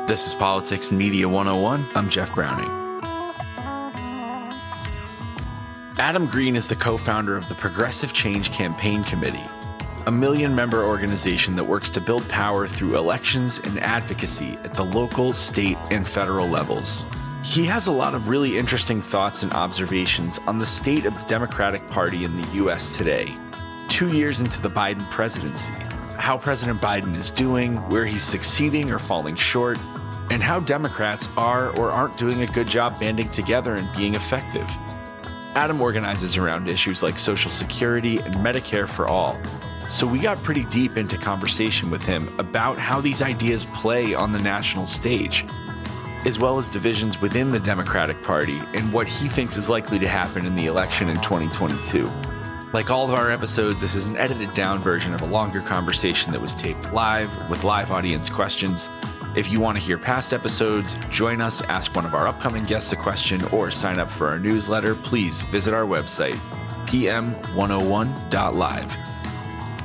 This is Politics and Media 101. I'm Jeff Browning. Adam Green is the co-founder of the Progressive Change Campaign Committee, a million-member organization that works to build power through elections and advocacy at the local, state, and federal levels. He has a lot of really interesting thoughts and observations on the state of the Democratic Party in the U.S. today, 2 years into the Biden presidency, how President Biden is doing, where he's succeeding or falling short, and how Democrats are or aren't doing a good job banding together and being effective. Adam organizes around issues like Social Security and Medicare for all, so we got pretty deep into conversation with him about how these ideas play on the national stage, as well as divisions within the Democratic Party and what he thinks is likely to happen in the election in 2022. Like all of our episodes, this is an edited down version of a longer conversation that was taped live with live audience questions. If you want to hear past episodes, join us, ask one of our upcoming guests a question, or sign up for our newsletter, please visit our website, pm101.live.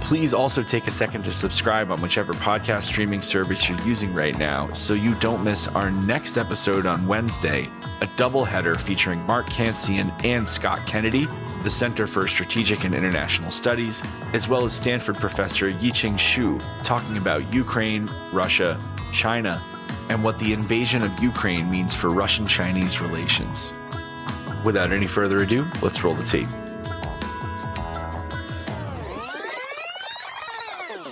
Please also take a second to subscribe on whichever podcast streaming service you're using right now so you don't miss our next episode on Wednesday, a doubleheader featuring Mark Cancian and Scott Kennedy, the Center for Strategic and International Studies, as well as Stanford professor Yiqing Xu, talking about Ukraine, Russia, China, and what the invasion of Ukraine means for Russian-Chinese relations. Without any further ado, let's roll the tape.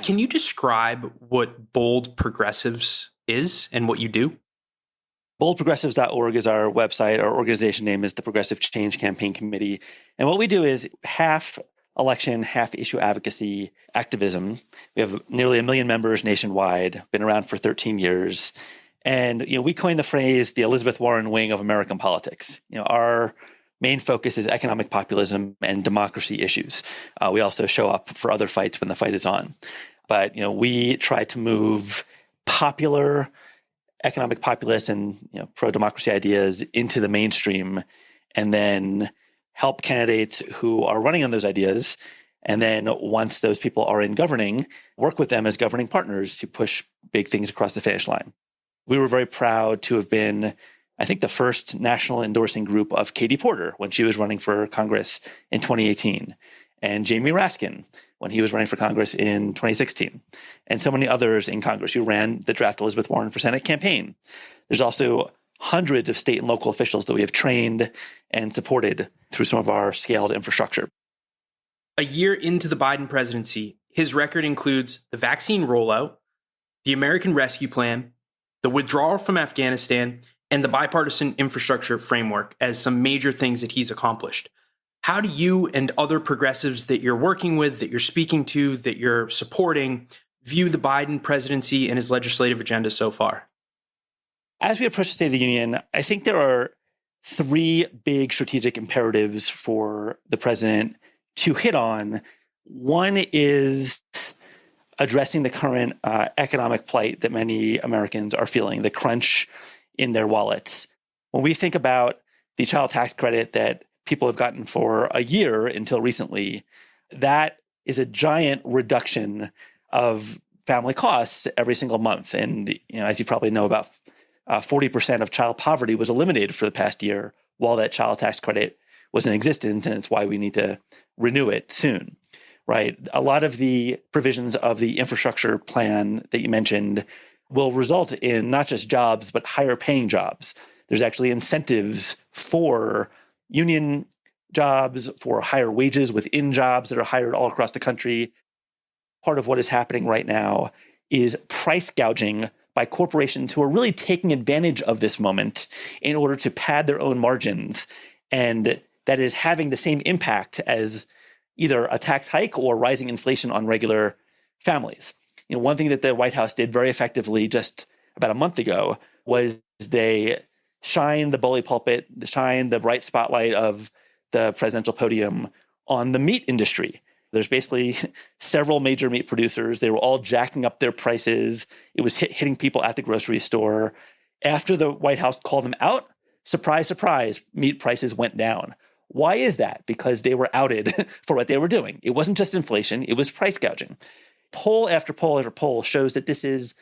Can you describe what Bold Progressives is and what you do? BoldProgressives.org is our website. Our organization name is the Progressive Change Campaign Committee. And what we do is half election, half issue advocacy activism. We have nearly 1 million members nationwide, been around for 13 years. And we coined the phrase the Elizabeth Warren wing of American politics. Our main focus is economic populism and democracy issues. We also show up for other fights when the fight is on. But we try to move popular economic populist and pro-democracy ideas into the mainstream, and then help candidates who are running on those ideas. And then once those people are in governing, work with them as governing partners to push big things across the finish line. We were very proud to have been, I think, the first national endorsing group of Katie Porter when she was running for Congress in 2018, and Jamie Raskin when he was running for Congress in 2016, and so many others in Congress who ran the draft Elizabeth Warren for Senate campaign. There's also hundreds of state and local officials that we have trained and supported through some of our scaled infrastructure. A year into the Biden presidency, his record includes the vaccine rollout, the American Rescue Plan, the withdrawal from Afghanistan, and the bipartisan infrastructure framework as some major things that he's accomplished. How do you and other progressives that you're working with, that you're speaking to, that you're supporting, view the Biden presidency and his legislative agenda so far? As we approach the State of the Union, I think there are 3 big strategic imperatives for the president to hit on. One is addressing the current economic plight that many Americans are feeling, the crunch in their wallets. When we think about the child tax credit that people have gotten for a year until recently, that is a giant reduction of family costs every single month. And as you probably know, about 40% of child poverty was eliminated for the past year while that child tax credit was in existence, and it's why we need to renew it soon, right? A lot of the provisions of the infrastructure plan that you mentioned will result in not just jobs, but higher paying jobs. There's actually incentives for union jobs, for higher wages within jobs that are hired all across the country. Part of what is happening right now is price gouging by corporations who are really taking advantage of this moment in order to pad their own margins. And that is having the same impact as either a tax hike or rising inflation on regular families. One thing that the White House did very effectively just about a month ago was they shined the bully pulpit, shined the bright spotlight of the presidential podium on the meat industry. There's basically several major meat producers. They were all jacking up their prices. It was hitting people at the grocery store. After the White House called them out, surprise, surprise, meat prices went down. Why is that? Because they were outed for what they were doing. It wasn't just inflation, it was price gouging. Poll after poll after poll shows that this is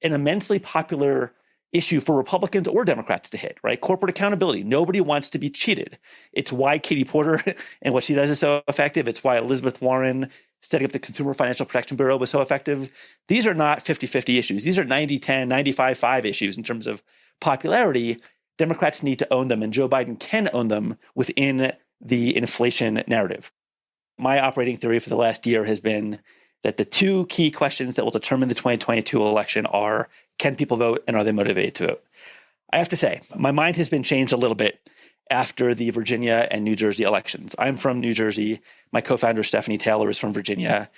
an immensely popular issue for Republicans or Democrats to hit, right? Corporate accountability. Nobody wants to be cheated. It's why Katie Porter and what she does is so effective. It's why Elizabeth Warren setting up the Consumer Financial Protection Bureau was so effective. These are not 50-50 issues. These are 90-10, 95-5 issues in terms of popularity. Democrats need to own them, and Joe Biden can own them within the inflation narrative. My operating theory for the last year has been that the two key questions that will determine the 2022 election are, can people vote and are they motivated to vote? I have to say, my mind has been changed a little bit after the Virginia and New Jersey elections. I'm from New Jersey. My co-founder, Stephanie Taylor, is from Virginia.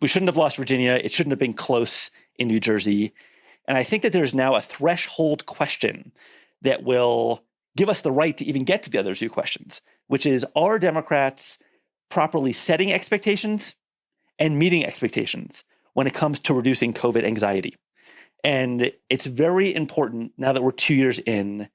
We shouldn't have lost Virginia. It shouldn't have been close in New Jersey. And I think that there's now a threshold question that will give us the right to even get to the other two questions, which is, are Democrats properly setting expectations and meeting expectations when it comes to reducing COVID anxiety? And it's very important now that we're 2 years in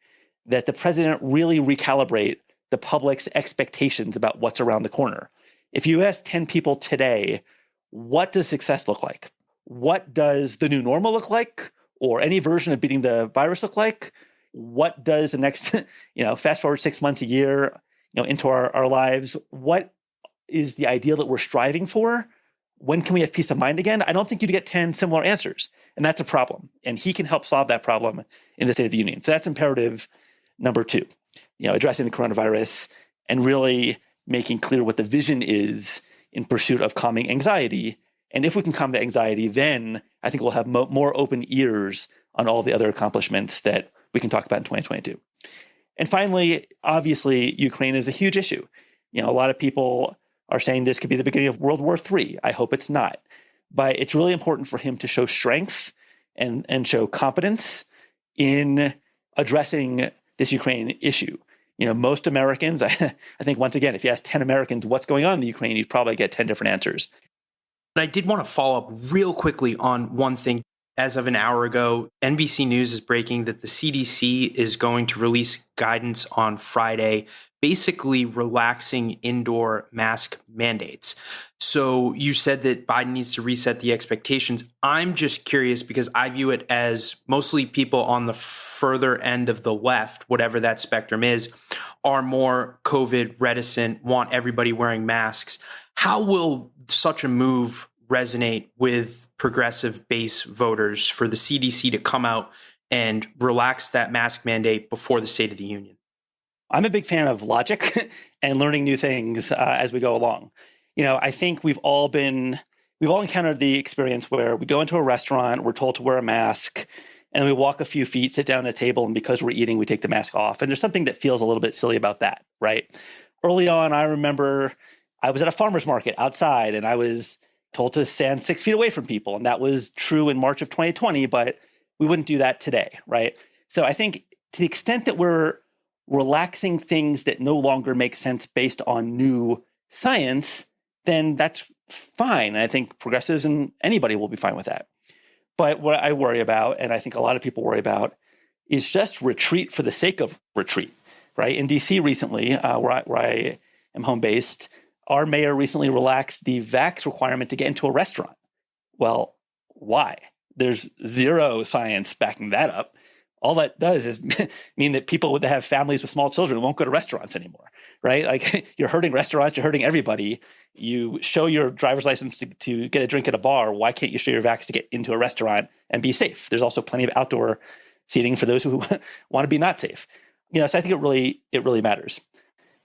that the president really recalibrate the public's expectations about what's around the corner. If you ask 10 people today, what does success look like? What does the new normal look like? Or any version of beating the virus look like? What does the next, fast forward 6 months, a year, into our lives? What is the ideal that we're striving for? When can we have peace of mind again? I don't think you'd get 10 similar answers. And that's a problem. And he can help solve that problem in the State of the Union. So that's imperative number two, addressing the coronavirus and really making clear what the vision is in pursuit of calming anxiety. And if we can calm the anxiety, then I think we'll have more open ears on all the other accomplishments that we can talk about in 2022. And finally, obviously, Ukraine is a huge issue. A lot of people are saying this could be the beginning of World War III. I hope it's not. But it's really important for him to show strength and show competence in addressing this Ukraine issue. Most Americans, I think, once again, if you ask 10 Americans what's going on in the Ukraine, you'd probably get 10 different answers. I did want to follow up real quickly on one thing. As of an hour ago, NBC News is breaking that the CDC is going to release guidance on Friday, basically relaxing indoor mask mandates. So you said that Biden needs to reset the expectations. I'm just curious because I view it as mostly people on the further end of the left, whatever that spectrum is, are more COVID reticent, want everybody wearing masks. How will such a move resonate with progressive base voters for the CDC to come out and relax that mask mandate before the State of the Union? I'm a big fan of logic and learning new things as we go along. I think we've all encountered the experience where we go into a restaurant, we're told to wear a mask, and we walk a few feet, sit down at a table, and because we're eating, we take the mask off. And there's something that feels a little bit silly about that, right? Early on, I remember I was at a farmer's market outside, and I was told to stand 6 feet away from people. And that was true in March of 2020, but we wouldn't do that today, right? So I think to the extent that we're relaxing things that no longer make sense based on new science, then that's fine. And I think progressives and anybody will be fine with that. But what I worry about, and I think a lot of people worry about, is just retreat for the sake of retreat, right? In DC recently, where I am home based, our mayor recently relaxed the vax requirement to get into a restaurant. Well, why? There's zero science backing that up. All that does is mean that people that have families with small children won't go to restaurants anymore, right? Like you're hurting restaurants, you're hurting everybody. You show your driver's license to get a drink at a bar. Why can't you show your vax to get into a restaurant and be safe? There's also plenty of outdoor seating for those who want to be not safe. So I think it really matters.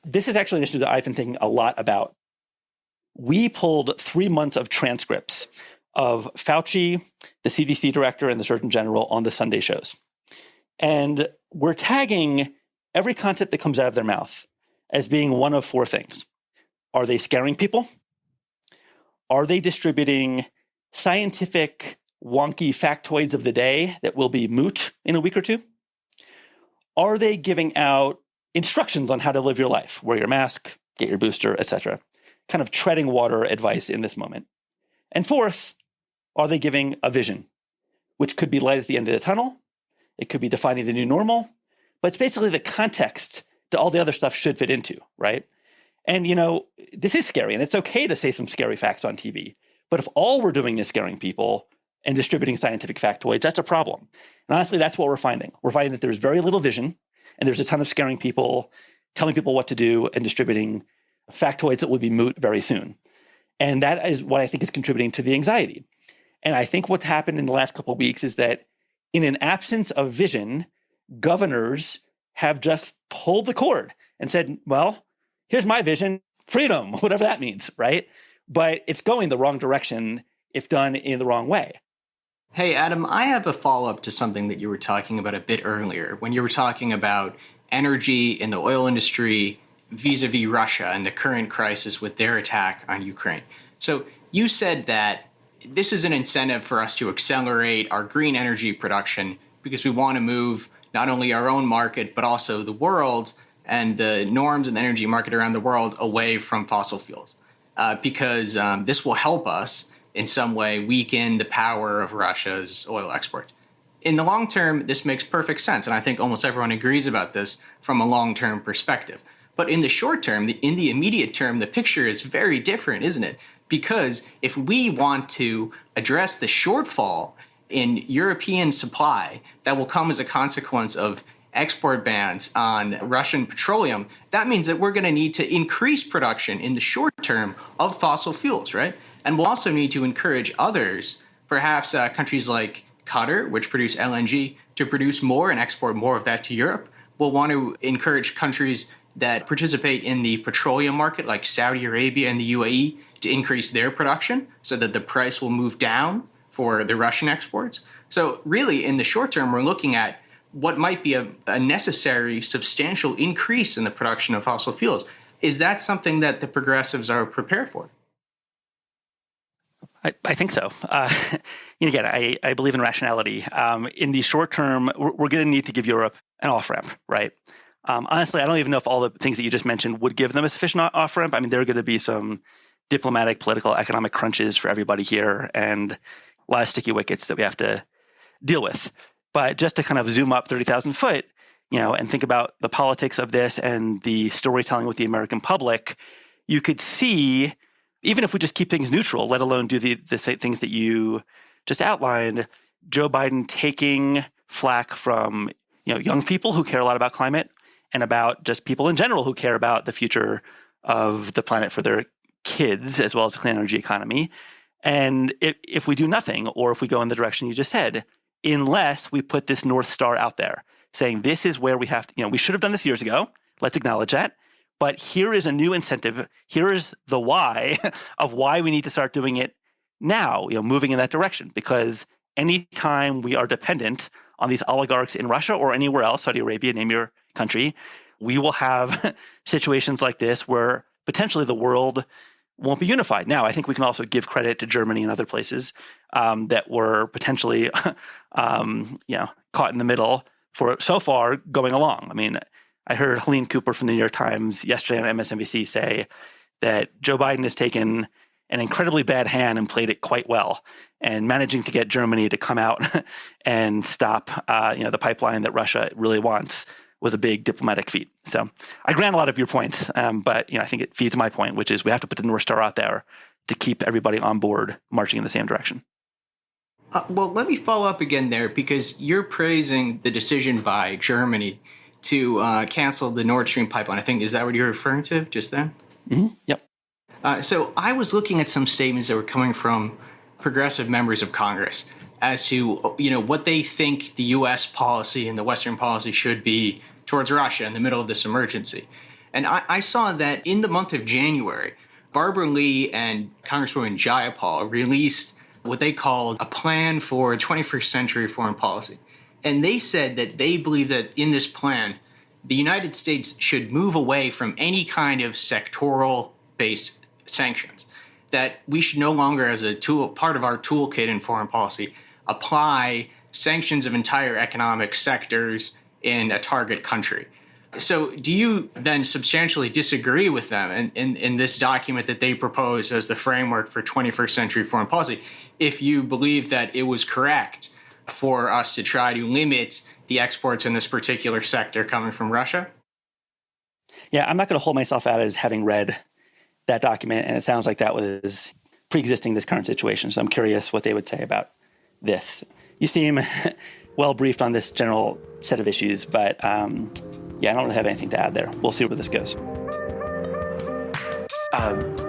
This is actually an issue that I've been thinking a lot about. We pulled 3 months of transcripts of Fauci, the CDC director, and the Surgeon General on the Sunday shows. And we're tagging every concept that comes out of their mouth as being one of four things. Are they scaring people? Are they distributing scientific, wonky factoids of the day that will be moot in a week or two? Are they giving out instructions on how to live your life? Wear your mask, get your booster, etc. Kind of treading water advice in this moment. And fourth, are they giving a vision, which could be light at the end of the tunnel? It could be defining the new normal, but it's basically the context that all the other stuff should fit into, right? And, this is scary, and it's okay to say some scary facts on TV. But if all we're doing is scaring people, and distributing scientific factoids. That's a problem. And honestly, that's what we're finding. We're finding that there's very little vision, and there's a ton of scaring people, telling people what to do, and distributing factoids that will be moot very soon. And that is what I think is contributing to the anxiety. And I think what's happened in the last couple of weeks is that in an absence of vision, governors have just pulled the cord and said, well, here's my vision, freedom, whatever that means, right? But it's going the wrong direction if done in the wrong way. Hey, Adam, I have a follow-up to something that you were talking about a bit earlier when you were talking about energy in the oil industry vis-a-vis Russia and the current crisis with their attack on Ukraine. So you said that this is an incentive for us to accelerate our green energy production because we want to move not only our own market, but also the world and the norms in the energy market around the world away from fossil fuels. Because this will help us in some way weaken the power of Russia's oil exports. In the long term, this makes perfect sense. And I think almost everyone agrees about this from a long-term perspective. But in the short term, in the immediate term, the picture is very different, isn't it? Because if we want to address the shortfall in European supply that will come as a consequence of export bans on Russian petroleum, that means that we're going to need to increase production in the short term of fossil fuels, right? And we'll also need to encourage others, perhaps countries like Qatar, which produce LNG, to produce more and export more of that to Europe. We'll want to encourage countries that participate in the petroleum market, like Saudi Arabia and the UAE, to increase their production so that the price will move down for the Russian exports. So really, in the short term, we're looking at what might be a necessary substantial increase in the production of fossil fuels. Is that something that the progressives are prepared for? I think so. Again, I believe in rationality. In the short term, we're going to need to give Europe an off-ramp, right? Honestly, I don't even know if all the things that you just mentioned would give them a sufficient off-ramp. I mean, there are going to be some diplomatic, political, economic crunches for everybody here and a lot of sticky wickets that we have to deal with. But just to kind of zoom up 30,000 foot, and think about the politics of this and the storytelling with the American public, you could see, even if we just keep things neutral, let alone do the things that you just outlined, Joe Biden taking flack from young people who care a lot about climate and about just people in general who care about the future of the planet for their kids, as well as the clean energy economy. And if we do nothing, or if we go in the direction you just said, unless we put this North Star out there saying this is where we have to, we should have done this years ago. Let's acknowledge that. But here is a new incentive. Here is the why of why we need to start doing it now, moving in that direction. Because anytime we are dependent on these oligarchs in Russia or anywhere else, Saudi Arabia, name your country, we will have situations like this where potentially the world won't be unified. Now, I think we can also give credit to Germany and other places that were potentially, caught in the middle for so far going along. I mean, I heard Helene Cooper from the New York Times yesterday on MSNBC say that Joe Biden has taken an incredibly bad hand and played it quite well, and managing to get Germany to come out and stop, the pipeline that Russia really wants was a big diplomatic feat. So I grant a lot of your points, but I think it feeds my point, which is we have to put the North Star out there to keep everybody on board marching in the same direction. Well, let me follow up again there, because you're praising the decision by Germany to cancel the Nord Stream pipeline. I think, is that what you're referring to just then? Mm-hmm. Yep. So I was looking at some statements that were coming from progressive members of Congress as to, what they think the U.S. policy and the Western policy should be towards Russia in the middle of this emergency. And I saw that in the month of January, Barbara Lee and Congresswoman Jayapal released what they called a plan for 21st century foreign policy. And they said that they believe that in this plan, the United States should move away from any kind of sectoral-based sanctions, that we should no longer, as a tool, part of our toolkit in foreign policy, apply sanctions of entire economic sectors in a target country. So do you then substantially disagree with them in this document that they propose as the framework for 21st century foreign policy, if you believe that it was correct for us to try to limit the exports in this particular sector coming from Russia? Yeah, I'm not going to hold myself out as having read that document, and it sounds like that was pre-existing this current situation. So I'm curious what they would say about this. You seem well briefed on this general set of issues, but I don't really have anything to add there. We'll see where this goes.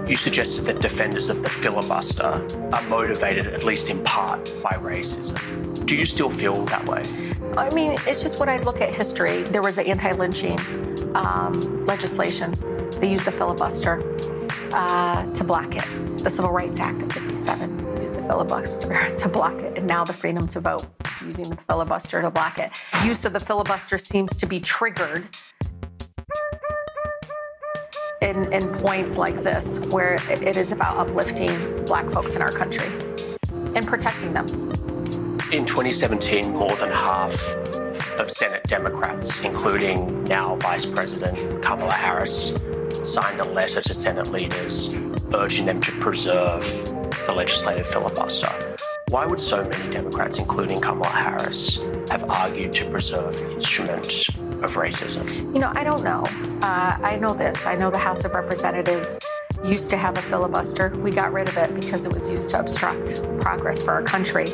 You suggested that defenders of the filibuster are motivated, at least in part, by racism. Do you still feel that way? I mean, it's just when I look at history, there was the anti-lynching legislation. They used the filibuster to block it. The Civil Rights Act of 57 used the filibuster to block it. And now the freedom to vote, using the filibuster to block it. Use of the filibuster seems to be triggered in points like this, where it is about uplifting Black folks in our country and protecting them. In 2017, more than half of Senate Democrats, including now Vice President Kamala Harris, signed a letter to Senate leaders urging them to preserve the legislative filibuster. Why would so many Democrats, including Kamala Harris, have argued to preserve the instrument of racism? I don't know. I know this. I know the House of Representatives used to have a filibuster. We got rid of it because it was used to obstruct progress for our country.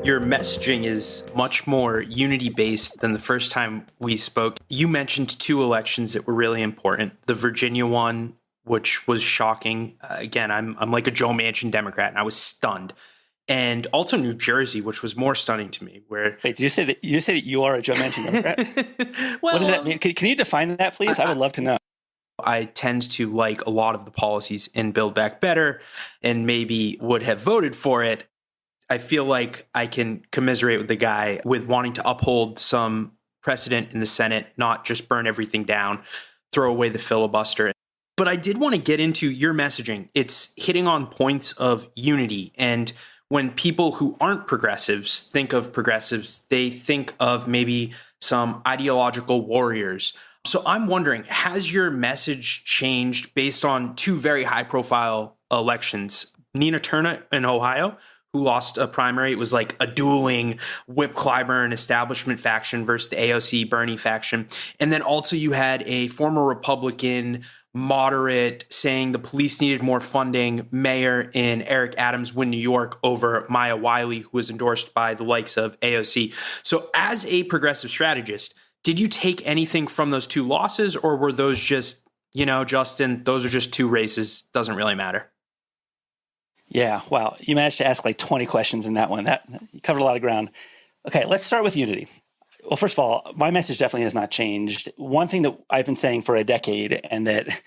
Your messaging is much more unity-based than the first time we spoke. You mentioned two elections that were really important. The Virginia one, which was shocking. Again, I'm like a Joe Manchin Democrat, and I was stunned. And also New Jersey, which was more stunning to me. Wait, did you say that you are a Joe Manchin Democrat? Well, what does that mean? Can you define that, please? I would love to know. I tend to like a lot of the policies in Build Back Better and maybe would have voted for it. I feel like I can commiserate with the guy with wanting to uphold some precedent in the Senate, not just burn everything down, throw away the filibuster. But I did want to get into your messaging. It's hitting on points of unity. And when people who aren't progressives think of progressives, they think of maybe some ideological warriors. So I'm wondering, has your message changed based on two very high-profile elections? Nina Turner in Ohio, who lost a primary. It was like a dueling Whip Clyburn establishment faction versus the AOC Bernie faction. And then also you had a former Republican moderate saying the police needed more funding mayor in Eric Adams win New York over Maya Wiley, who was endorsed by the likes of AOC. So as a progressive strategist, did you take anything from those two losses, or were those just, Justin, those are just two races, doesn't really matter? Yeah, wow. You managed to ask like 20 questions in that one. You covered a lot of ground. Okay, let's start with unity. Well, first of all, my message definitely has not changed. One thing that I've been saying for a decade, and that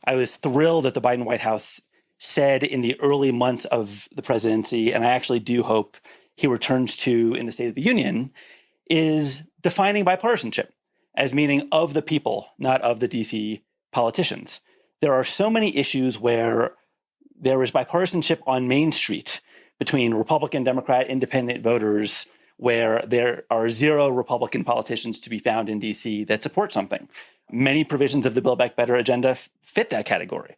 I was thrilled that the Biden White House said in the early months of the presidency, and I actually do hope he returns to in the State of the Union, is defining bipartisanship as meaning of the people, not of the DC politicians. There are so many issues where there is bipartisanship on Main Street between Republican, Democrat, independent voters, where there are zero Republican politicians to be found in DC that support something. Many provisions of the Build Back Better agenda fit that category.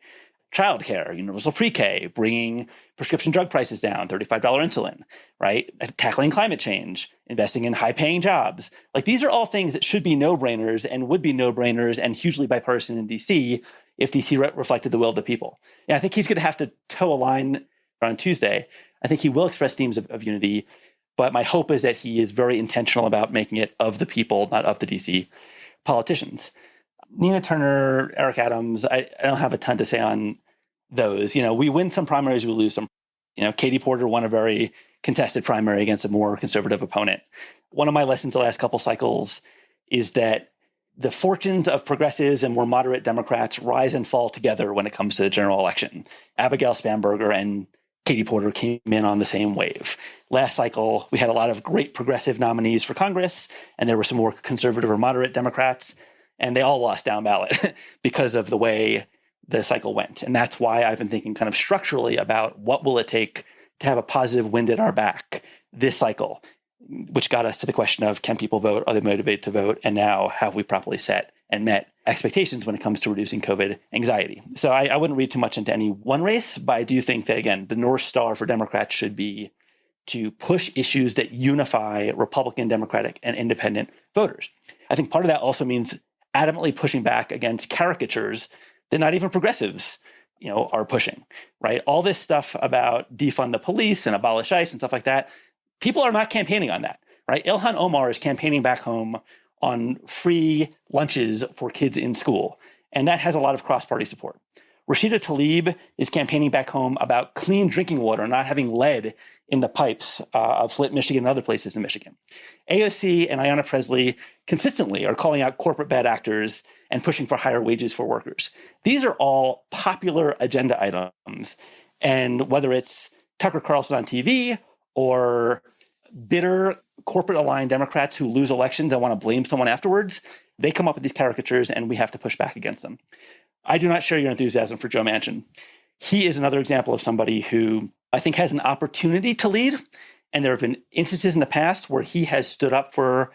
Childcare, universal pre-K, bringing prescription drug prices down, $35 insulin, right? Tackling climate change, investing in high-paying jobs. Like, these are all things that should be no-brainers and would be no-brainers and hugely bipartisan in DC if DC reflected the will of the people. Yeah, I think he's going to have to toe a line on Tuesday. I think he will express themes of unity, but my hope is that he is very intentional about making it of the people, not of the DC politicians. Nina Turner, Eric Adams, I don't have a ton to say on those. We win some primaries, we lose some. Katie Porter won a very contested primary against a more conservative opponent. One of my lessons the last couple cycles is that the fortunes of progressives and more moderate Democrats rise and fall together when it comes to the general election. Abigail Spanberger and Katie Porter came in on the same wave. Last cycle, we had a lot of great progressive nominees for Congress, and there were some more conservative or moderate Democrats, and they all lost down ballot because of the way the cycle went. And that's why I've been thinking kind of structurally about what will it take to have a positive wind at our back this cycle, which got us to the question of, can people vote? Are they motivated to vote? And now, have we properly set and met expectations when it comes to reducing COVID anxiety? So I wouldn't read too much into any one race, but I do think that, again, the North Star for Democrats should be to push issues that unify Republican, Democratic, and independent voters. I think part of that also means adamantly pushing back against caricatures that not even progressives are pushing, right? All this stuff about defund the police and abolish ICE and stuff like that. People are not campaigning on that, right? Ilhan Omar is campaigning back home on free lunches for kids in school. And that has a lot of cross-party support. Rashida Tlaib is campaigning back home about clean drinking water, not having lead in the pipes of Flint, Michigan, and other places in Michigan. AOC and Ayanna Pressley consistently are calling out corporate bad actors and pushing for higher wages for workers. These are all popular agenda items. And whether it's Tucker Carlson on TV or bitter corporate-aligned Democrats who lose elections and want to blame someone afterwards, they come up with these caricatures and we have to push back against them. I do not share your enthusiasm for Joe Manchin. He is another example of somebody who I think has an opportunity to lead. And there have been instances in the past where he has stood up for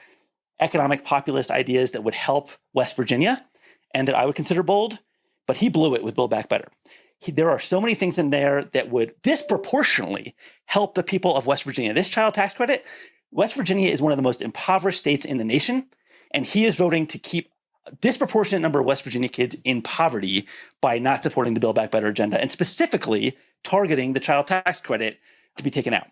economic populist ideas that would help West Virginia and that I would consider bold, but he blew it with Build Back Better. There are so many things in there that would disproportionately help the people of West Virginia. This child tax credit, West Virginia is one of the most impoverished states in the nation, and he is voting to keep a disproportionate number of West Virginia kids in poverty by not supporting the Build Back Better agenda and specifically targeting the child tax credit to be taken out,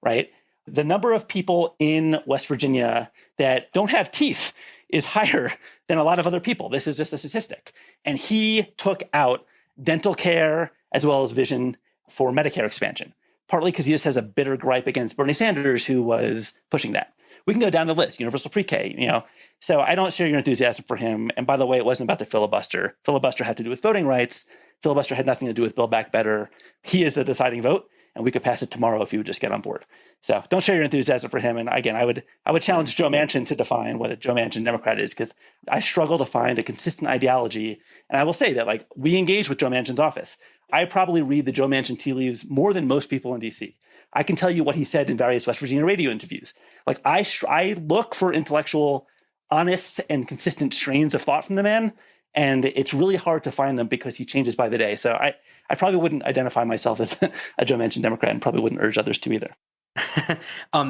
right? The number of people in West Virginia that don't have teeth is higher than a lot of other people. This is just a statistic. And he took out dental care as well as vision for Medicare expansion, partly because he just has a bitter gripe against Bernie Sanders, who was pushing that. We can go down the list, universal pre-K, So I don't share your enthusiasm for him. And by the way, it wasn't about the filibuster. Filibuster had to do with voting rights. Filibuster had nothing to do with Build Back Better. He is the deciding vote, and we could pass it tomorrow if he would just get on board. So don't share your enthusiasm for him. And again, I would challenge Joe Manchin to define what a Joe Manchin Democrat is, because I struggle to find a consistent ideology. And I will say that, we engage with Joe Manchin's office. I probably read the Joe Manchin tea leaves more than most people in D.C. I can tell you what he said in various West Virginia radio interviews. I look for intellectual, honest, and consistent strains of thought from the man, and it's really hard to find them because he changes by the day. So I probably wouldn't identify myself as a Joe Manchin Democrat, and probably wouldn't urge others to either.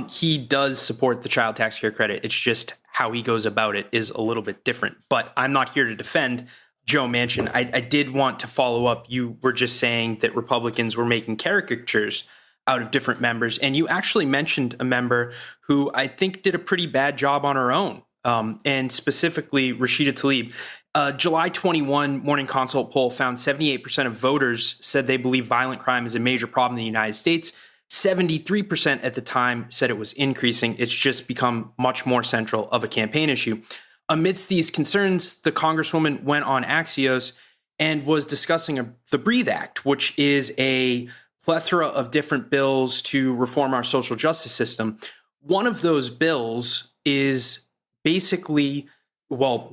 He does support the child tax care credit. It's just how he goes about it is a little bit different. But I'm not here to defend Joe Manchin. I did want to follow up. You were just saying that Republicans were making caricatures out of different members. And you actually mentioned a member who I think did a pretty bad job on her own, and specifically Rashida Tlaib. July 21 Morning Consult poll found 78% of voters said they believe violent crime is a major problem in the United States. 73% at the time said it was increasing. It's just become much more central of a campaign issue. Amidst these concerns, the Congresswoman went on Axios and was discussing the Breathe Act, which is a plethora of different bills to reform our social justice system. One of those bills is what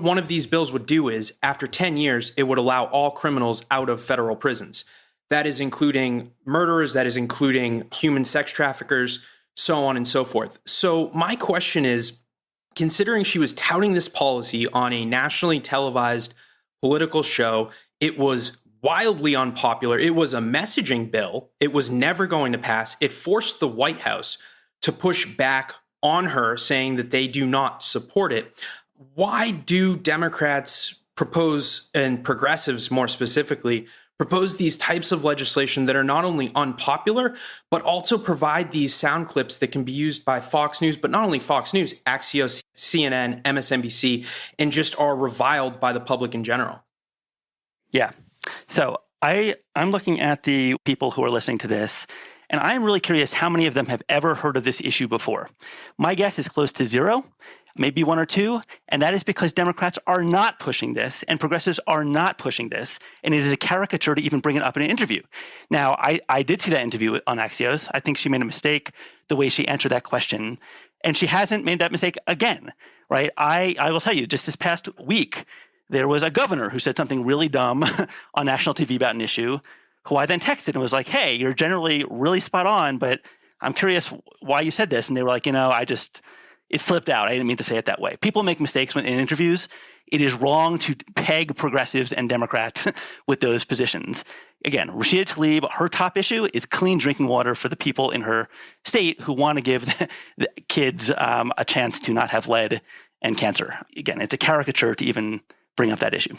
one of these bills would do is, after 10 years, it would allow all criminals out of federal prisons. That is including murderers, that is including human sex traffickers, so on and so forth. So my question is, considering she was touting this policy on a nationally televised political show, it was wildly unpopular. It was a messaging bill. It was never going to pass. It forced the White House to push back on her, saying that they do not support it. Why do Democrats propose, and progressives more specifically, propose these types of legislation that are not only unpopular, but also provide these sound clips that can be used by Fox News, but not only Fox News, Axios, CNN, MSNBC, and just are reviled by the public in general? Yeah. So I'm looking at the people who are listening to this, and I'm really curious how many of them have ever heard of this issue before. My guess is close to zero, maybe one or two, and that is because Democrats are not pushing this and progressives are not pushing this, and it is a caricature to even bring it up in an interview. Now, I did see that interview on Axios. I think she made a mistake the way she answered that question, and she hasn't made that mistake again, right? I will tell you, just this past week, there was a governor who said something really dumb on national TV about an issue, who I then texted and was like, hey, you're generally really spot on, but I'm curious why you said this. And they were like, it slipped out. I didn't mean to say it that way. People make mistakes in interviews. It is wrong to peg progressives and Democrats with those positions. Again, Rashida Tlaib, her top issue is clean drinking water for the people in her state who want to give the kids a chance to not have lead and cancer. Again, it's a caricature to even bring up that issue.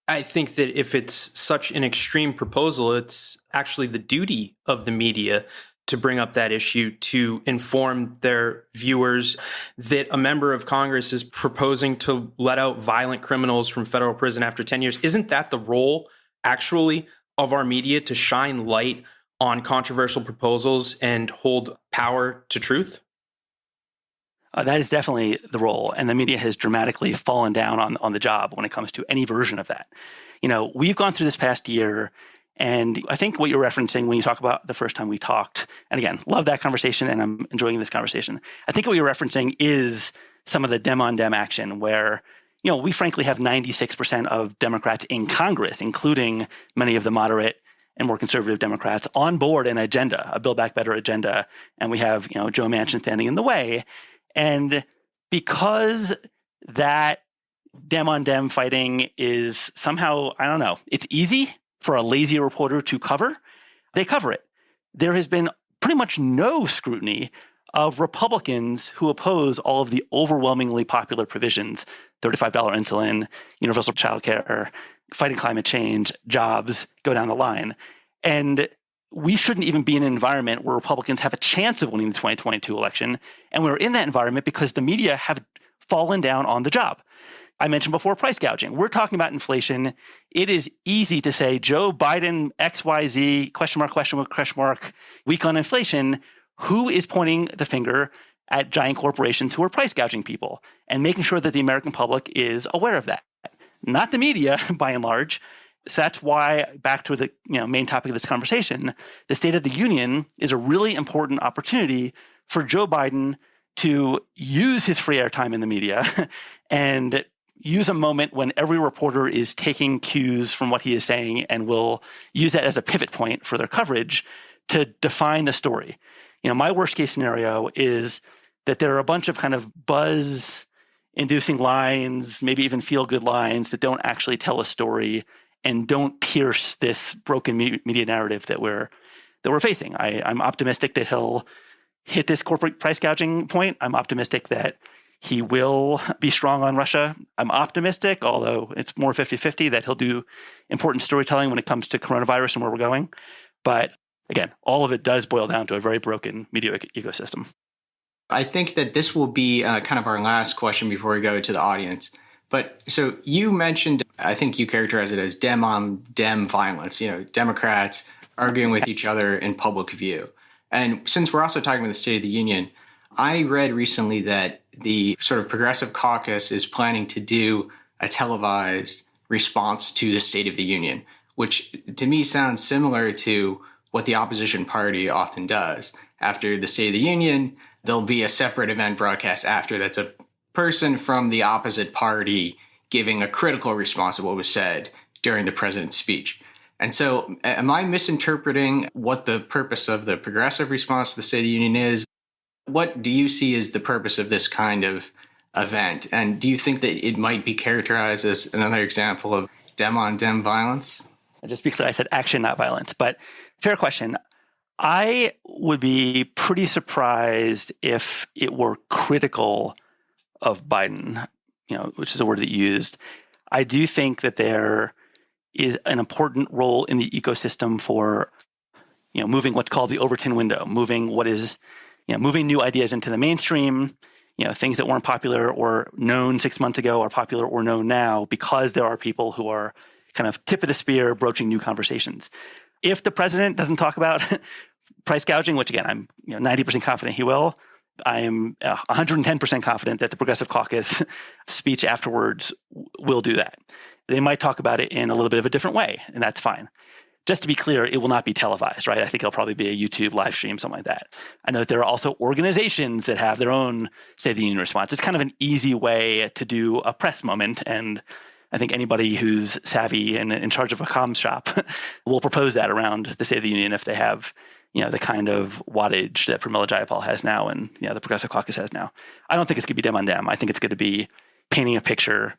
I think that if it's such an extreme proposal, it's actually the duty of the media to bring up that issue, to inform their viewers that a member of Congress is proposing to let out violent criminals from federal prison after 10 years. Isn't that the role, actually, of our media, to shine light on controversial proposals and hold power to truth? That is definitely the role. And the media has dramatically fallen down on the job when it comes to any version of that. We've gone through this past year, and I think what you're referencing when you talk about the first time we talked, and again, love that conversation, and I'm enjoying this conversation. I think what you're referencing is some of the dem-on-dem action where, we frankly have 96% of Democrats in Congress, including many of the moderate and more conservative Democrats, on board an agenda, a Build Back Better agenda. And we have, Joe Manchin standing in the way. And because that dem-on-dem fighting is somehow, I don't know, it's easy for a lazy reporter to cover, they cover it. There has been pretty much no scrutiny of Republicans who oppose all of the overwhelmingly popular provisions, $35 insulin, universal child care, fighting climate change, jobs, go down the line. And we shouldn't even be in an environment where Republicans have a chance of winning the 2022 election. And we're in that environment because the media have fallen down on the job. I mentioned before price gouging. We're talking about inflation. It is easy to say Joe Biden, XYZ, question mark, weak on inflation. Who is pointing the finger at giant corporations who are price gouging people and making sure that the American public is aware of that? Not the media, by and large. So that's why, back to the main topic of this conversation, the State of the Union is a really important opportunity for Joe Biden to use his free airtime in the media and use a moment when every reporter is taking cues from what he is saying and will use that as a pivot point for their coverage to define the story. My worst case scenario is that there are a bunch of kind of buzz-inducing lines, maybe even feel-good lines that don't actually tell a story and don't pierce this broken media narrative that we're facing. I'm optimistic that he'll hit this corporate price gouging point. I'm optimistic that he will be strong on Russia. I'm optimistic, although it's more 50-50, that he'll do important storytelling when it comes to coronavirus and where we're going. But again, all of it does boil down to a very broken media ecosystem. I think that this will be kind of our last question before we go to the audience. But so you mentioned, I think you characterize it as dem-on-dem violence, Democrats arguing with each other in public view. And since we're also talking about the State of the Union, I read recently that the sort of Progressive Caucus is planning to do a televised response to the State of the Union, which to me sounds similar to what the opposition party often does. After the State of the Union, there'll be a separate event broadcast after that's a person from the opposite party giving a critical response to what was said during the president's speech. And so am I misinterpreting what the purpose of the progressive response to the State of the Union is? What do you see as the purpose of this kind of event? And do you think that it might be characterized as another example of dem-on-dem violence? Just to be clear, I said action, not violence. But fair question. I would be pretty surprised if it were critical of Biden, which is a word that you used. I do think that there is an important role in the ecosystem for, moving what's called the Overton window, moving new ideas into the mainstream, things that weren't popular or known 6 months ago are popular or known now because there are people who are kind of tip of the spear broaching new conversations. If the president doesn't talk about price gouging, which again, I'm 90% confident he will, I am 110% confident that the Progressive Caucus speech afterwards will do that. They might talk about it in a little bit of a different way, and that's fine. Just to be clear, it will not be televised, right? I think it'll probably be a YouTube live stream, something like that. I know that there are also organizations that have their own State of the Union response. It's kind of an easy way to do a press moment, and I think anybody who's savvy and in charge of a comms shop will propose that around the State of the Union if they have, the kind of wattage that Pramila Jayapal has now and the Progressive Caucus has now. I don't think it's going to be dem on dem. I think it's going to be painting a picture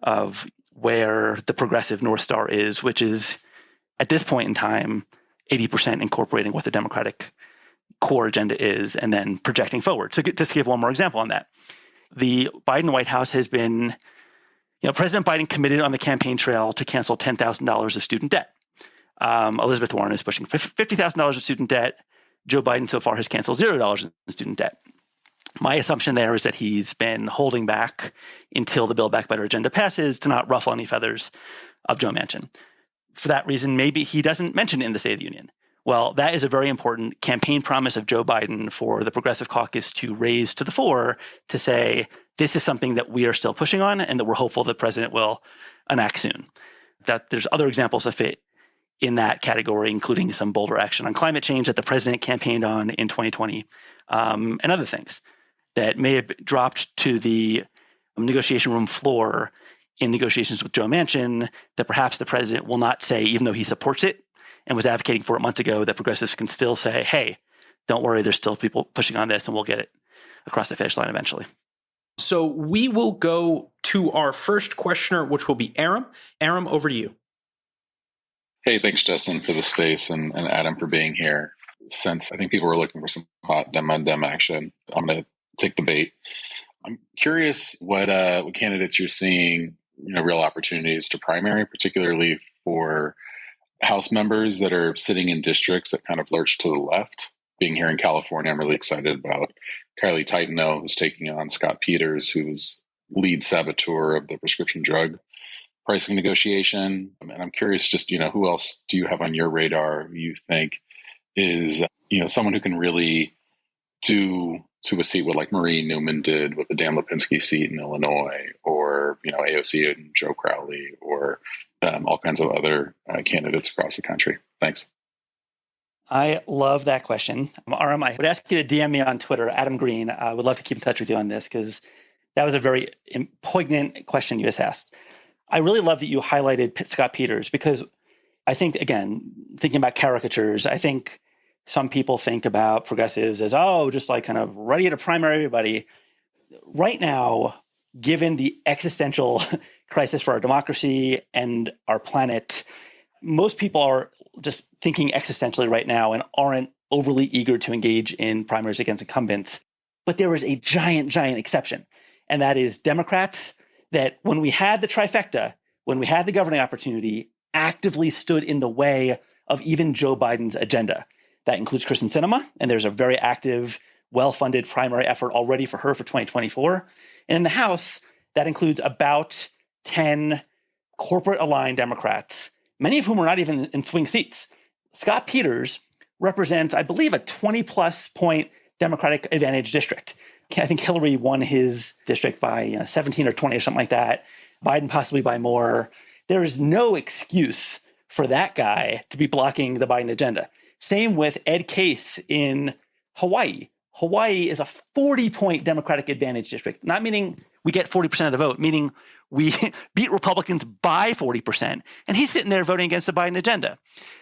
of where the progressive North Star is, which is at this point in time, 80% incorporating what the Democratic core agenda is and then projecting forward. So just to give one more example on that, the Biden White House has been President Biden committed on the campaign trail to cancel $10,000 of student debt. Elizabeth Warren is pushing $50,000 of student debt. Joe Biden so far has canceled $0 in student debt. My assumption there is that he's been holding back until the Build Back Better agenda passes to not ruffle any feathers of Joe Manchin. For that reason, maybe he doesn't mention it in the State of the Union. Well, that is a very important campaign promise of Joe Biden for the Progressive Caucus to raise to the fore to say, this is something that we are still pushing on and that we're hopeful the president will enact soon. That there's other examples that fit in that category, including some bolder action on climate change that the president campaigned on in 2020, and other things that may have dropped to the negotiation room floor in negotiations with Joe Manchin that perhaps the president will not say, even though he supports it and was advocating for it months ago, that progressives can still say, hey, don't worry, there's still people pushing on this and we'll get it across the finish line eventually. So we will go to our first questioner, which will be Aram. Aram, over to you. Hey, thanks, Justin, for the space and Adam for being here. Since I think people were looking for some hot dem on dem action, I'm going to take the bait. I'm curious what candidates you're seeing, real opportunities to primary, particularly for House members that are sitting in districts that kind of lurch to the left. Being here in California, I'm really excited about Kylie Titano, who's taking on Scott Peters, who's lead saboteur of the prescription drug pricing negotiation. And I'm curious just, who else do you have on your radar who you think is, someone who can really do to a seat what like Marie Newman did with the Dan Lipinski seat in Illinois, or, AOC and Joe Crowley, or all kinds of other candidates across the country. Thanks. I love that question. Aram, I would ask you to DM me on Twitter, Adam Green. I would love to keep in touch with you on this because that was a very poignant question you just asked. I really love that you highlighted Scott Peters because I think, again, thinking about caricatures, I think some people think about progressives as, just like kind of ready to primary everybody. Right now, given the existential crisis for our democracy and our planet, most people are just thinking existentially right now and aren't overly eager to engage in primaries against incumbents. But there is a giant, giant exception, and that is Democrats that when we had the trifecta, when we had the governing opportunity, actively stood in the way of even Joe Biden's agenda. That includes Kristen Sinema, and there's a very active, well-funded primary effort already for her for 2024. And in the House, that includes about 10 corporate-aligned Democrats, many of whom are not even in swing seats. Scott Peters represents, I believe, a 20-plus point Democratic advantage district. I think Hillary won his district by 17 or 20 or something like that. Biden possibly by more. There is no excuse for that guy to be blocking the Biden agenda. Same with Ed Case in Hawaii. Hawaii is a 40-point Democratic advantage district, not meaning we get 40% of the vote, meaning we beat Republicans by 40%, and he's sitting there voting against the Biden agenda.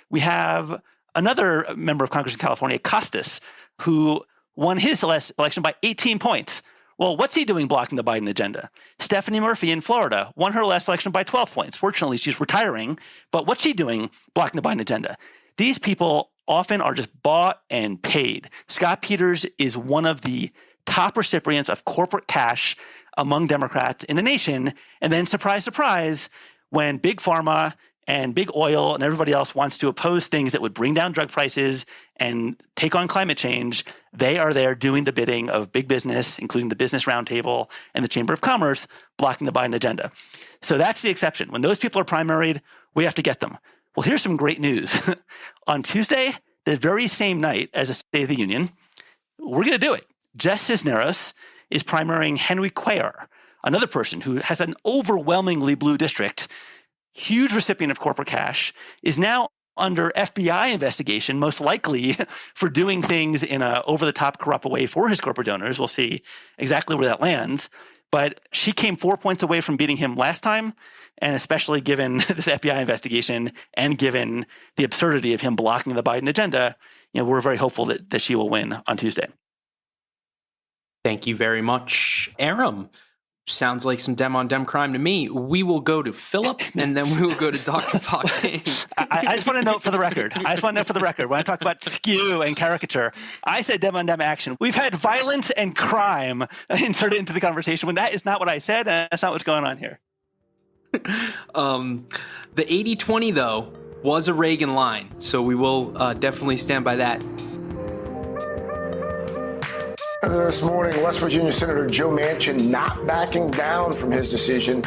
We have another member of Congress in California, Costas, who won his last election by 18 points. Well, what's he doing blocking the Biden agenda? Stephanie Murphy in Florida won her last election by 12 points. Fortunately, she's retiring, but what's she doing blocking the Biden agenda? These people often are just bought and paid. Scott Peters is one of the top recipients of corporate cash among Democrats in the nation. And then, surprise, surprise, when Big Pharma and Big Oil and everybody else wants to oppose things that would bring down drug prices and take on climate change, they are there doing the bidding of big business, including the Business Roundtable and the Chamber of Commerce, blocking the Biden agenda. So that's the exception. When those people are primaried, we have to get them. Well, here's some great news. On Tuesday, the very same night as the State of the Union, we're going to do it. Jess Cisneros is primarying Henry Cuellar, another person who has an overwhelmingly blue district, huge recipient of corporate cash, is now under FBI investigation, most likely for doing things in a over-the-top corrupt way for his corporate donors. We'll see exactly where that lands. But she came 4 points away from beating him last time, and especially given this FBI investigation and given the absurdity of him blocking the Biden agenda, we're very hopeful that she will win on Tuesday. Thank you very much, Aram. Sounds like some dem-on-dem crime to me. We will go to Philip, and then we will go to Dr. Pakane. I just want to note for the record, when I talk about skew and caricature, I said dem-on-dem action. We've had violence and crime inserted into the conversation when that is not what I said, and that's not what's going on here. The 80-20, though, was a Reagan line, so we will definitely stand by that. This morning, West Virginia Senator Joe Manchin not backing down from his decision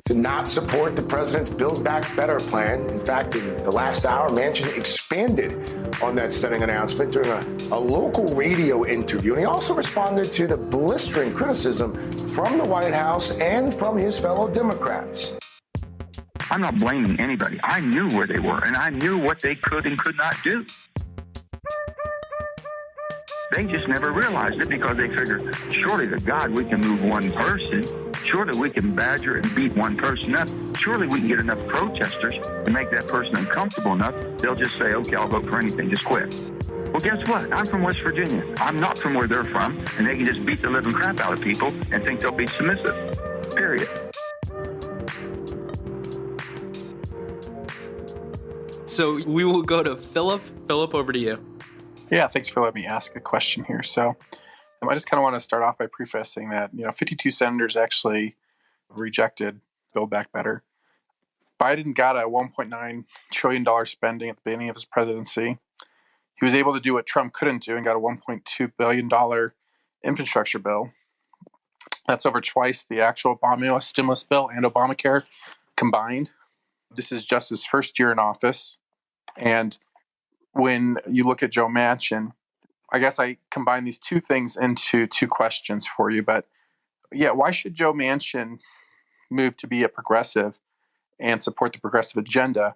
to not support the president's Build Back Better plan. In fact, in the last hour, Manchin expanded on that stunning announcement during a local radio interview. And he also responded to the blistering criticism from the White House and from his fellow Democrats. I'm not blaming anybody. I knew where they were, and I knew what they could and could not do. They just never realized it because they figured, surely to God we can move one person. Surely we can badger and beat one person up. Surely we can get enough protesters to make that person uncomfortable enough. They'll just say, okay, I'll vote for anything, just quit. Well, guess what? I'm from West Virginia. I'm not from where they're from, and they can just beat the living crap out of people and think they'll be submissive. Period. So we will go to Philip. Philip, over to you. Yeah, thanks for letting me ask a question here. So I just kind of want to start off by prefacing that, 52 senators actually rejected Build Back Better. Biden got a $1.9 trillion spending at the beginning of his presidency. He was able to do what Trump couldn't do and got a $1.2 billion infrastructure bill. That's over twice the actual Obama stimulus bill and Obamacare combined. This is just his first year in office. And when you look at Joe Manchin, I guess I combine these two things into two questions for you. But yeah, why should Joe Manchin move to be a progressive and support the progressive agenda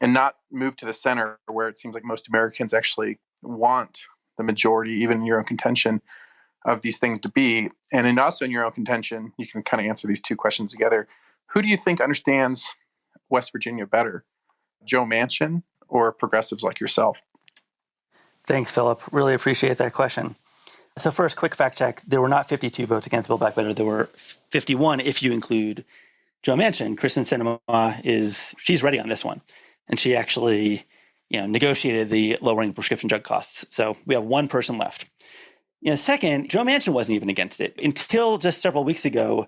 and not move to the center where it seems like most Americans actually want the majority, even in your own contention, of these things to be? And also in your own contention, you can kind of answer these two questions together. Who do you think understands West Virginia better, Joe Manchin or progressives like yourself? Thanks, Philip. Really appreciate that question. So first, quick fact check. There were not 52 votes against Build Back Better. There were 51 if you include Joe Manchin. Kristen Sinema she's ready on this one. And she actually, negotiated the lowering of prescription drug costs. So we have one person left. Second, Joe Manchin wasn't even against it. Until just several weeks ago,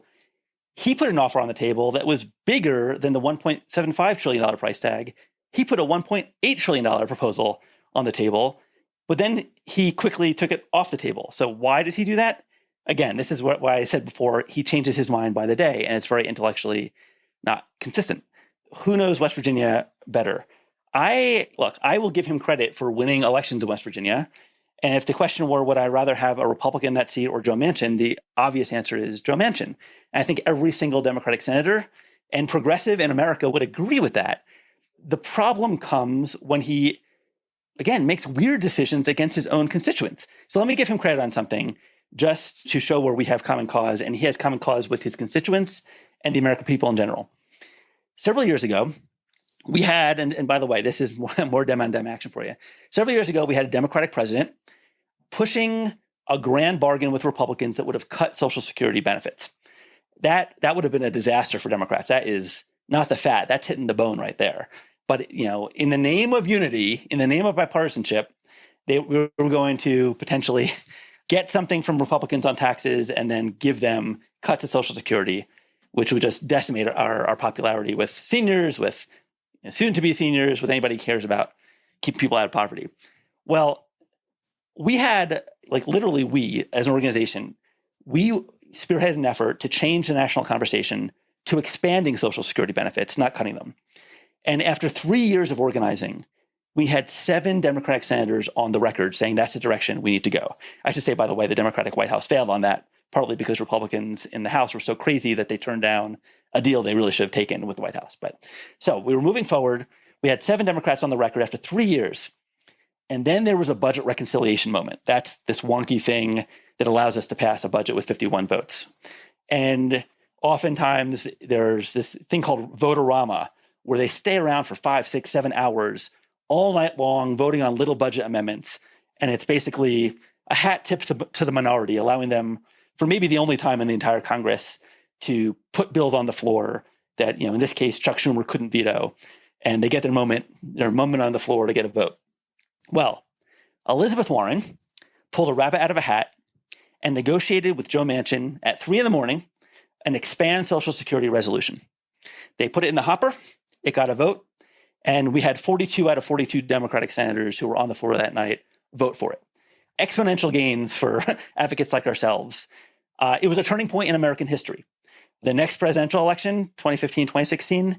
he put an offer on the table that was bigger than the $1.75 trillion price tag. He put a $1.8 trillion proposal on the table, but then he quickly took it off the table. So why did he do that? Again, this is why I said before, he changes his mind by the day, and it's very intellectually not consistent. Who knows West Virginia better? I will give him credit for winning elections in West Virginia. And if the question were, would I rather have a Republican in that seat or Joe Manchin, the obvious answer is Joe Manchin. And I think every single Democratic senator and progressive in America would agree with that. The problem comes when he, again, makes weird decisions against his own constituents. So let me give him credit on something just to show where we have common cause, and he has common cause with his constituents and the American people in general. Several years ago, we had, and by the way, this is more Dem on Dem action for you. Several years ago, we had a Democratic president pushing a grand bargain with Republicans that would have cut Social Security benefits. That would have been a disaster for Democrats. That is not the fat. That's hitting the bone right there. But, in the name of unity, in the name of bipartisanship, we were going to potentially get something from Republicans on taxes and then give them cuts to Social Security, which would just decimate our popularity with seniors, with soon-to-be seniors, with anybody who cares about keeping people out of poverty. Well, we had, literally we, as an organization, we spearheaded an effort to change the national conversation to expanding Social Security benefits, not cutting them. And after 3 years of organizing, we had 7 Democratic senators on the record saying that's the direction we need to go. I should say, by the way, the Democratic White House failed on that, partly because Republicans in the House were so crazy that they turned down a deal they really should have taken with the White House. So we were moving forward. We had 7 Democrats on the record after 3 years. And then there was a budget reconciliation moment. That's this wonky thing that allows us to pass a budget with 51 votes. And oftentimes there's this thing called vote-a-rama, where they stay around for 5, 6, 7 hours all night long voting on little budget amendments. And it's basically a hat tip to the minority, allowing them, for maybe the only time in the entire Congress, to put bills on the floor that, in this case, Chuck Schumer couldn't veto. And they get their moment on the floor to get a vote. Well, Elizabeth Warren pulled a rabbit out of a hat and negotiated with Joe Manchin at 3 a.m. an expand Social Security resolution. They put it in the hopper. It got a vote. And we had 42 out of 42 Democratic senators who were on the floor that night vote for it. Exponential gains for advocates like ourselves. It was a turning point in American history. The next presidential election, 2015, 2016,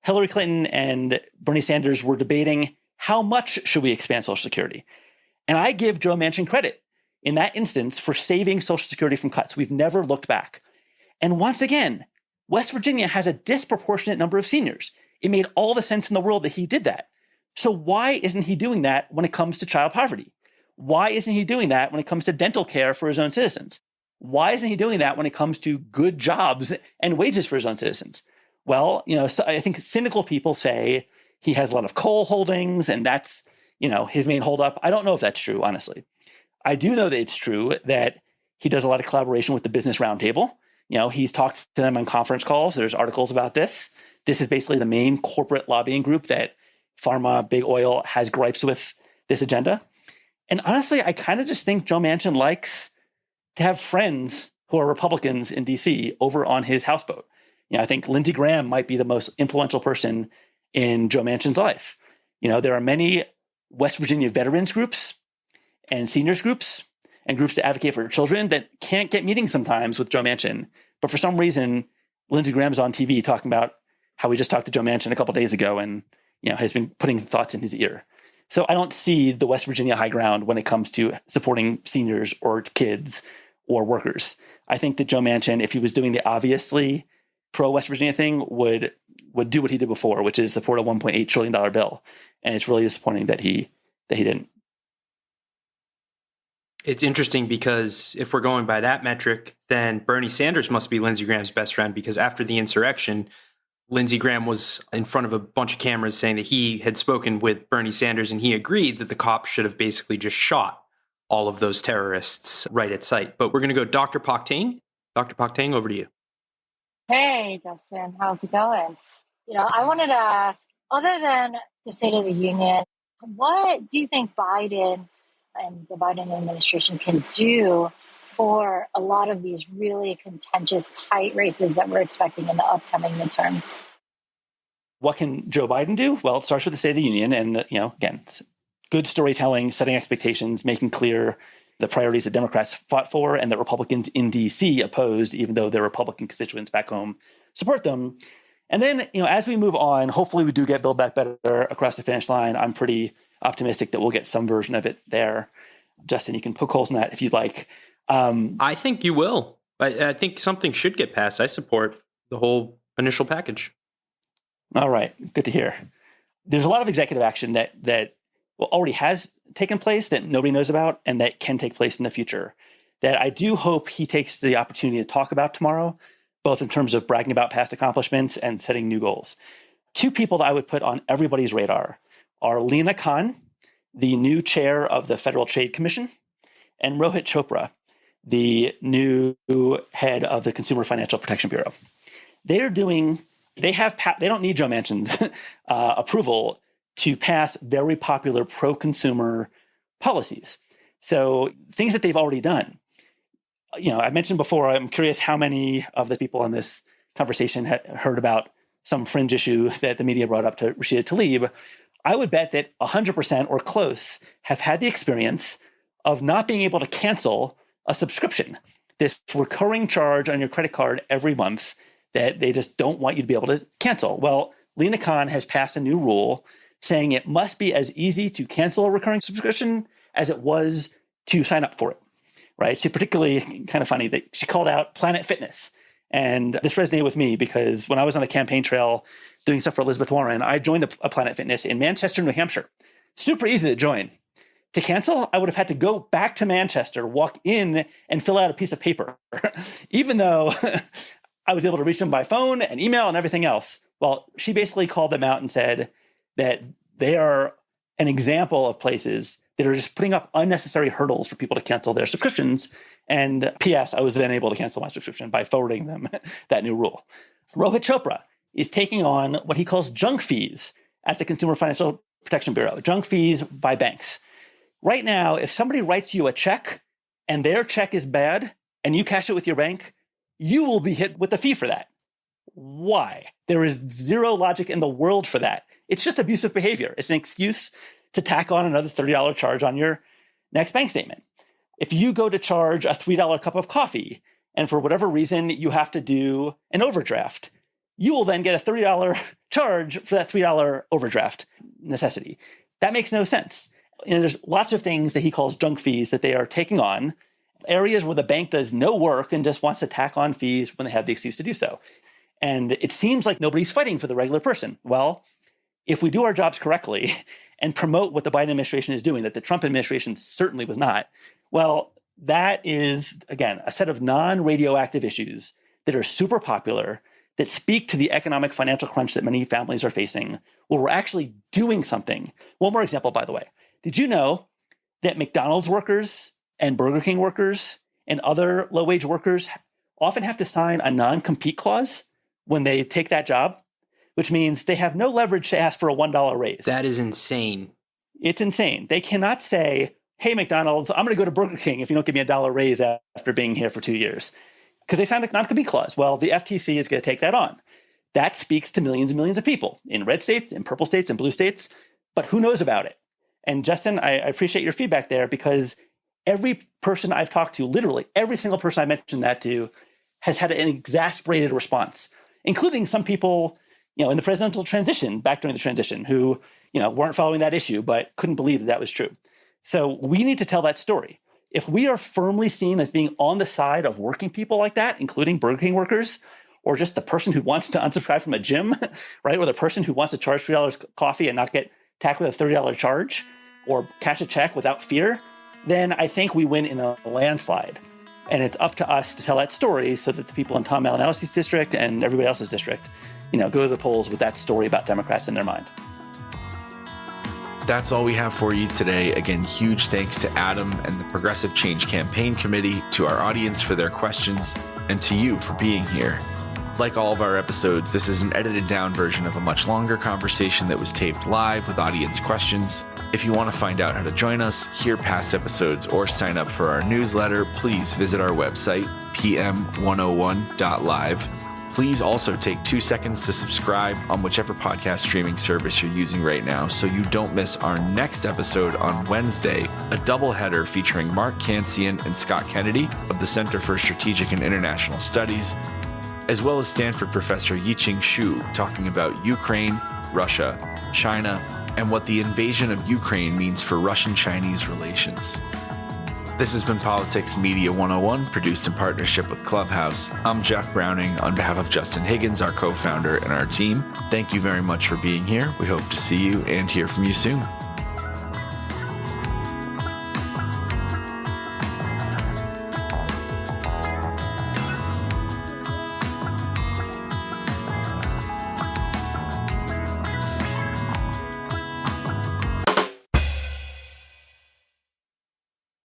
Hillary Clinton and Bernie Sanders were debating how much should we expand Social Security. And I give Joe Manchin credit in that instance for saving Social Security from cuts. We've never looked back. And once again, West Virginia has a disproportionate number of seniors. It made all the sense in the world that he did that. So why isn't he doing that when it comes to child poverty? Why isn't he doing that when it comes to dental care for his own citizens? Why isn't he doing that when it comes to good jobs and wages for his own citizens? Well, so I think cynical people say he has a lot of coal holdings and that's, his main holdup. I don't know if that's true, honestly. I do know that it's true that he does a lot of collaboration with the Business Roundtable. He's talked to them on conference calls. There's articles about this. This is basically the main corporate lobbying group that pharma, big oil has gripes with this agenda. And honestly, I kind of just think Joe Manchin likes to have friends who are Republicans in DC over on his houseboat. I think Lindsey Graham might be the most influential person in Joe Manchin's life. There are many West Virginia veterans groups and seniors groups and groups to advocate for children that can't get meetings sometimes with Joe Manchin. But for some reason, Lindsey Graham's on TV talking about how we just talked to Joe Manchin a couple of days ago and has been putting thoughts in his ear. So I don't see the West Virginia high ground when it comes to supporting seniors or kids or workers. I think that Joe Manchin, if he was doing the obviously pro-West Virginia thing, would do what he did before, which is support a $1.8 trillion bill. And it's really disappointing that he didn't. It's interesting because if we're going by that metric, then Bernie Sanders must be Lindsey Graham's best friend, because after the insurrection, Lindsey Graham was in front of a bunch of cameras saying that he had spoken with Bernie Sanders and he agreed that the cops should have basically just shot all of those terrorists right at sight. But we're going to go Dr. Poctane. Dr. Poctane, over to you. Hey, Dustin, how's it going? I wanted to ask, other than the State of the Union, what do you think Biden and the Biden administration can do for a lot of these really contentious, tight races that we're expecting in the upcoming midterms? What can Joe Biden do? Well, it starts with the State of the Union and, again, good storytelling, setting expectations, making clear the priorities that Democrats fought for and that Republicans in D.C. opposed, even though their Republican constituents back home support them. And then, as we move on, hopefully we do get Build Back Better across the finish line. I'm pretty optimistic that we'll get some version of it there. Justin, you can poke holes in that if you'd like. I think you will. I think something should get passed. I support the whole initial package. All right. Good to hear. There's a lot of executive action that already has taken place that nobody knows about and that can take place in the future that I do hope he takes the opportunity to talk about tomorrow, both in terms of bragging about past accomplishments and setting new goals. Two people that I would put on everybody's radar are Lena Khan, the new chair of the Federal Trade Commission, and Rohit Chopra, the new head of the Consumer Financial Protection Bureau. They don't need Joe Manchin's approval to pass very popular pro-consumer policies. So things that they've already done. I mentioned before, I'm curious how many of the people in this conversation had heard about some fringe issue that the media brought up to Rashida Tlaib. I would bet that 100% or close have had the experience of not being able to cancel a subscription, this recurring charge on your credit card every month that they just don't want you to be able to cancel. Well, Lena Khan has passed a new rule saying it must be as easy to cancel a recurring subscription as it was to sign up for it, right? She particularly, kind of funny, that she called out Planet Fitness. And this resonated with me because when I was on the campaign trail doing stuff for Elizabeth Warren, I joined a Planet Fitness in Manchester, New Hampshire. Super easy to join. To cancel, I would have had to go back to Manchester, walk in, and fill out a piece of paper, even though I was able to reach them by phone and email and everything else. Well, she basically called them out and said that they are an example of places that are just putting up unnecessary hurdles for people to cancel their subscriptions. And P.S., I was then able to cancel my subscription by forwarding them that new rule. Rohit Chopra is taking on what he calls junk fees at the Consumer Financial Protection Bureau, junk fees by banks. Right now, if somebody writes you a check and their check is bad and you cash it with your bank, you will be hit with a fee for that. Why? There is zero logic in the world for that. It's just abusive behavior. It's an excuse to tack on another $30 charge on your next bank statement. If you go to charge a $3 cup of coffee, and for whatever reason you have to do an overdraft, you will then get a $30 charge for that $3 overdraft necessity. That makes no sense. And there's lots of things that he calls junk fees that they are taking on, areas where the bank does no work and just wants to tack on fees when they have the excuse to do so. And it seems like nobody's fighting for the regular person. Well, if we do our jobs correctly and promote what the Biden administration is doing, that the Trump administration certainly was not, well, that is, again, a set of non-radioactive issues that are super popular, that speak to the economic financial crunch that many families are facing, where we're actually doing something. One more example, by the way. Did you know that McDonald's workers and Burger King workers and other low-wage workers often have to sign a non-compete clause when they take that job, which means they have no leverage to ask for a $1 raise? That is insane. It's insane. They cannot say, hey, McDonald's, I'm going to go to Burger King if you don't give me a $1 raise after being here for 2 years, because they signed a non-compete clause. Well, the FTC is going to take that on. That speaks to millions and millions of people in red states, in purple states, and blue states, but who knows about it? And Justin, I appreciate your feedback there, because every person I've talked to, literally every single person I mentioned that to, has had an exasperated response, including some people, in the presidential transition, back during the transition, who, weren't following that issue, but couldn't believe that was true. So we need to tell that story. If we are firmly seen as being on the side of working people like that, including Burger King workers, or just the person who wants to unsubscribe from a gym, right? Or the person who wants to charge $3 coffee and not get tacked with a $30 charge, or cash a check without fear, then I think we win in a landslide. And it's up to us to tell that story so that the people in Tom Malinowski's district and everybody else's district, go to the polls with that story about Democrats in their mind. That's all we have for you today. Again, huge thanks to Adam and the Progressive Change Campaign Committee, to our audience for their questions, and to you for being here. Like all of our episodes, this is an edited down version of a much longer conversation that was taped live with audience questions. If you want to find out how to join us, hear past episodes, or sign up for our newsletter, please visit our website, pm101.live. Please also take 2 seconds to subscribe on whichever podcast streaming service you're using right now so you don't miss our next episode on Wednesday, a doubleheader featuring Mark Cancian and Scott Kennedy of the Center for Strategic and International Studies, as well as Stanford professor Yiqing Xu talking about Ukraine, Russia, China, and what the invasion of Ukraine means for Russian-Chinese relations. This has been Politics Media 101, produced in partnership with Clubhouse. I'm Jeff Browning on behalf of Justin Higgins, our co-founder, and our team. Thank you very much for being here. We hope to see you and hear from you soon.